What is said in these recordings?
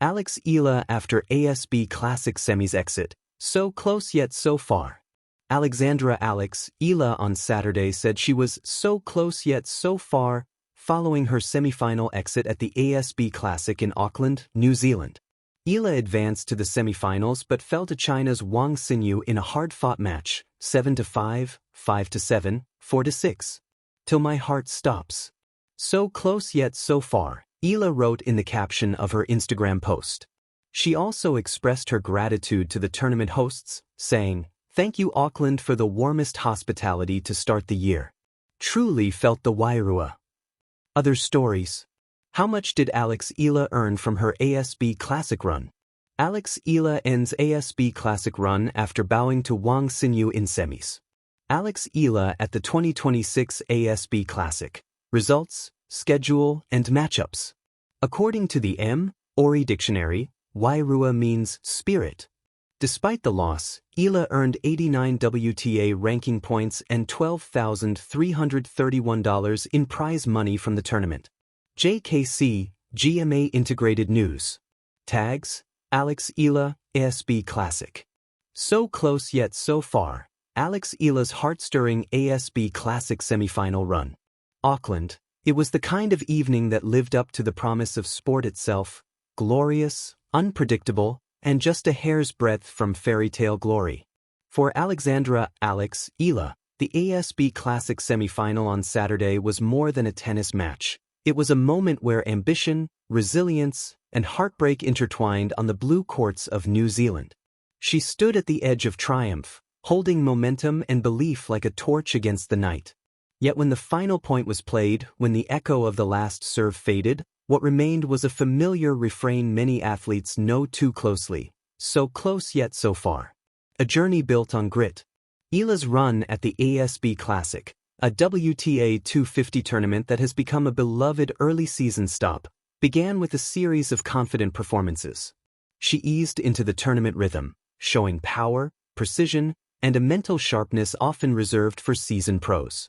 Alex Eala after ASB Classic Semis exit, so close yet so far. Alexandra Alex Eala on Saturday said she was so close yet so far following her semifinal exit at the ASB Classic in Auckland, New Zealand. Eala advanced to the semifinals but fell to China's Wang Xinyu in a hard-fought match, 7-5, 5-7, 4-6. Till my heart stops. So close yet so far, Eala wrote in the caption of her Instagram post. She also expressed her gratitude to the tournament hosts, saying, "Thank you Auckland for the warmest hospitality to start the year. Truly felt the Wairua." Other stories. How much did Alex Eala earn from her ASB Classic run? Alex Eala ends ASB Classic run after bowing to Wang Xinyu in semis. Alex Eala at the 2026 ASB Classic. Results, schedule, and matchups. According to the Ori Dictionary, Wairua means spirit. Despite the loss, Eala earned 89 WTA ranking points and $12,331 in prize money from the tournament. JKC, GMA Integrated News. Tags, Alex Eala, ASB Classic. So close yet so far, Alex Eala's heart-stirring ASB Classic semifinal run. Auckland, it was the kind of evening that lived up to the promise of sport itself, glorious, unpredictable, and just a hair's breadth from fairy tale glory. For Alexandra Alex Eala, the ASB Classic semifinal on Saturday was more than a tennis match. It was a moment where ambition, resilience, and heartbreak intertwined on the blue courts of New Zealand. She stood at the edge of triumph, holding momentum and belief like a torch against the night. Yet when the final point was played, when the echo of the last serve faded, what remained was a familiar refrain many athletes know too closely: so close yet so far. A journey built on grit. Eala's run at the ASB Classic, a WTA 250 tournament that has become a beloved early season stop, began with a series of confident performances. She eased into the tournament rhythm, showing power, precision, and a mental sharpness often reserved for seasoned pros.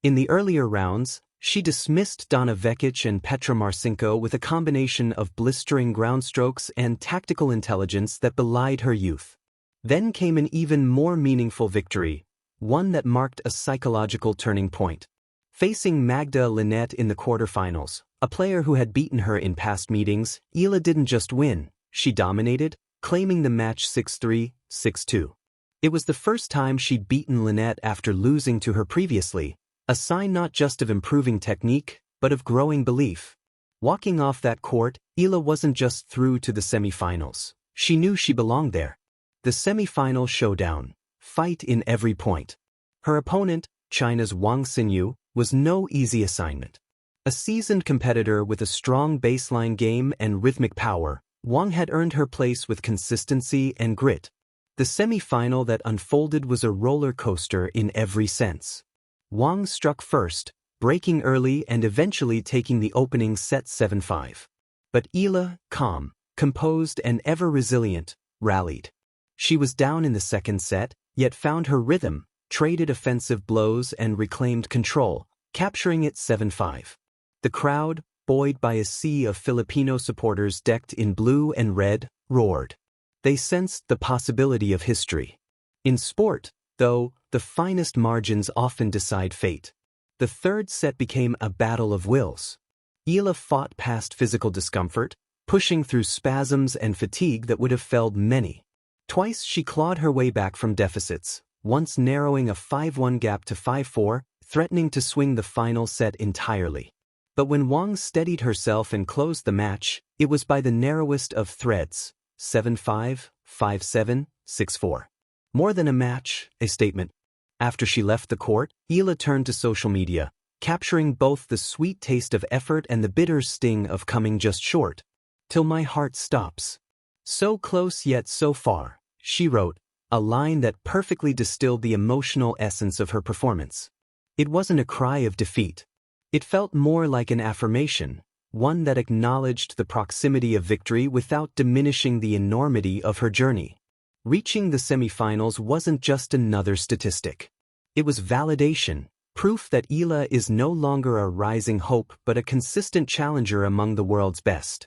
In the earlier rounds, she dismissed Donna Vekic and Petra Marcinko with a combination of blistering ground strokes and tactical intelligence that belied her youth. Then came an even more meaningful victory, one that marked a psychological turning point. Facing Magda Linette in the quarterfinals, a player who had beaten her in past meetings, Eala didn't just win, she dominated, claiming the match 6-3, 6-2. It was the first time she'd beaten Linette after losing to her previously, a sign not just of improving technique, but of growing belief. Walking off that court, Eala wasn't just through to the semifinals. She knew she belonged there. The semifinal showdown. Fight in every point. Her opponent, China's Wang Xinyu, was no easy assignment. A seasoned competitor with a strong baseline game and rhythmic power, Wang had earned her place with consistency and grit. The semifinal that unfolded was a roller coaster in every sense. Wang struck first, breaking early and eventually taking the opening set 7-5. But Eala, calm, composed and ever resilient, rallied. She was down in the second set, yet found her rhythm, traded offensive blows and reclaimed control, capturing it 7-5. The crowd, buoyed by a sea of Filipino supporters decked in blue and red, roared. They sensed the possibility of history. In sport, though, the finest margins often decide fate. The third set became a battle of wills. Eala fought past physical discomfort, pushing through spasms and fatigue that would have felled many. Twice she clawed her way back from deficits, once narrowing a 5-1 gap to 5-4, threatening to swing the final set entirely. But when Wang steadied herself and closed the match, it was by the narrowest of threads, 7-5, 5-7, 6-4. More than a match, a statement. After she left the court, Eala turned to social media, capturing both the sweet taste of effort and the bitter sting of coming just short. Till my heart stops. So close yet so far, she wrote, a line that perfectly distilled the emotional essence of her performance. It wasn't a cry of defeat. It felt more like an affirmation, one that acknowledged the proximity of victory without diminishing the enormity of her journey. Reaching the semifinals wasn't just another statistic. It was validation, proof that Eala is no longer a rising hope but a consistent challenger among the world's best.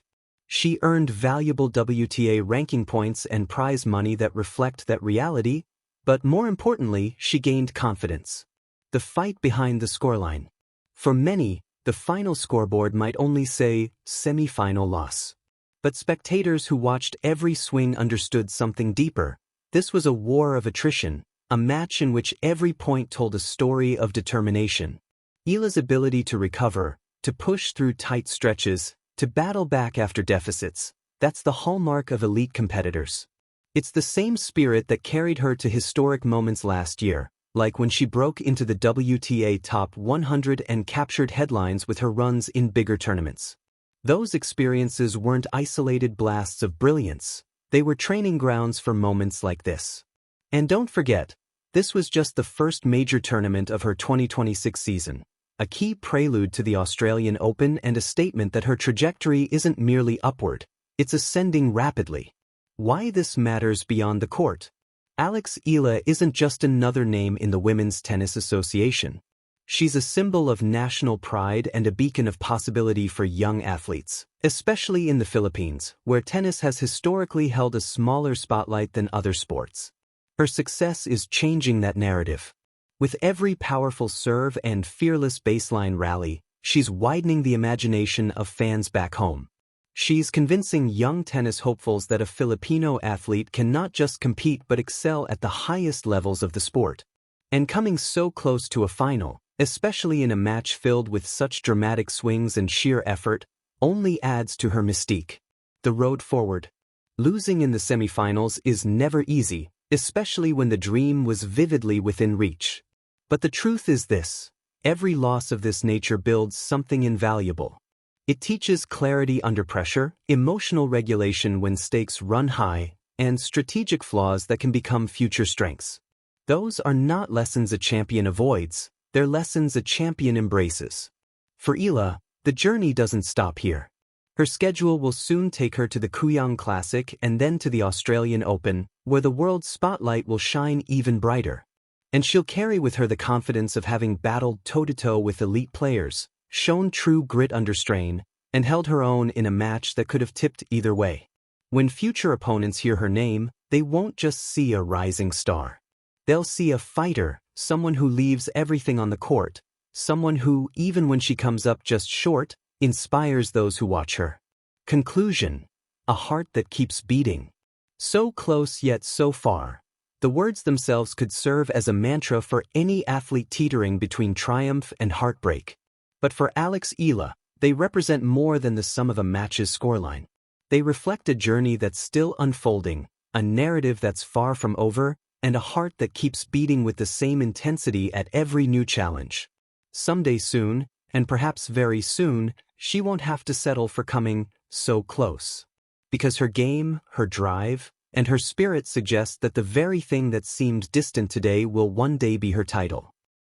She earned valuable WTA ranking points and prize money that reflect that reality, but more importantly, she gained confidence. The fight behind the scoreline. For many, the final scoreboard might only say, semi-final loss. But spectators who watched every swing understood something deeper. This was a war of attrition, a match in which every point told a story of determination. Eala's ability to recover, to push through tight stretches, to battle back after deficits, that's the hallmark of elite competitors. It's the same spirit that carried her to historic moments last year, like when she broke into the WTA Top 100 and captured headlines with her runs in bigger tournaments. Those experiences weren't isolated blasts of brilliance, they were training grounds for moments like this. And don't forget, this was just the first major tournament of her 2026 season, a key prelude to the Australian Open and a statement that her trajectory isn't merely upward, it's ascending rapidly. Why this matters beyond the court. Alex Eala isn't just another name in the Women's Tennis Association. She's a symbol of national pride and a beacon of possibility for young athletes, especially in the Philippines, where tennis has historically held a smaller spotlight than other sports. Her success is changing that narrative. With every powerful serve and fearless baseline rally, she's widening the imagination of fans back home. She's convincing young tennis hopefuls that a Filipino athlete can not just compete but excel at the highest levels of the sport. And coming so close to a final, especially in a match filled with such dramatic swings and sheer effort, only adds to her mystique. The road forward. Losing in the semifinals is never easy, especially when the dream was vividly within reach. But the truth is this: every loss of this nature builds something invaluable. It teaches clarity under pressure, emotional regulation when stakes run high, and strategic flaws that can become future strengths. Those are not lessons a champion avoids, they're lessons a champion embraces. For Eala, the journey doesn't stop here. Her schedule will soon take her to the Kuyang Classic and then to the Australian Open, where the world's spotlight will shine even brighter. And she'll carry with her the confidence of having battled toe-to-toe with elite players, shown true grit under strain, and held her own in a match that could have tipped either way. When future opponents hear her name, they won't just see a rising star. They'll see a fighter, someone who leaves everything on the court, someone who, even when she comes up just short, inspires those who watch her. Conclusion: a heart that keeps beating. So close yet so far. The words themselves could serve as a mantra for any athlete teetering between triumph and heartbreak. But for Alex Eala, they represent more than the sum of a match's scoreline. They reflect a journey that's still unfolding, a narrative that's far from over, and a heart that keeps beating with the same intensity at every new challenge. Someday soon, and perhaps very soon, she won't have to settle for coming so close. Because her game, her drive, and her spirit suggest that the very thing that seemed distant today will one day be her title.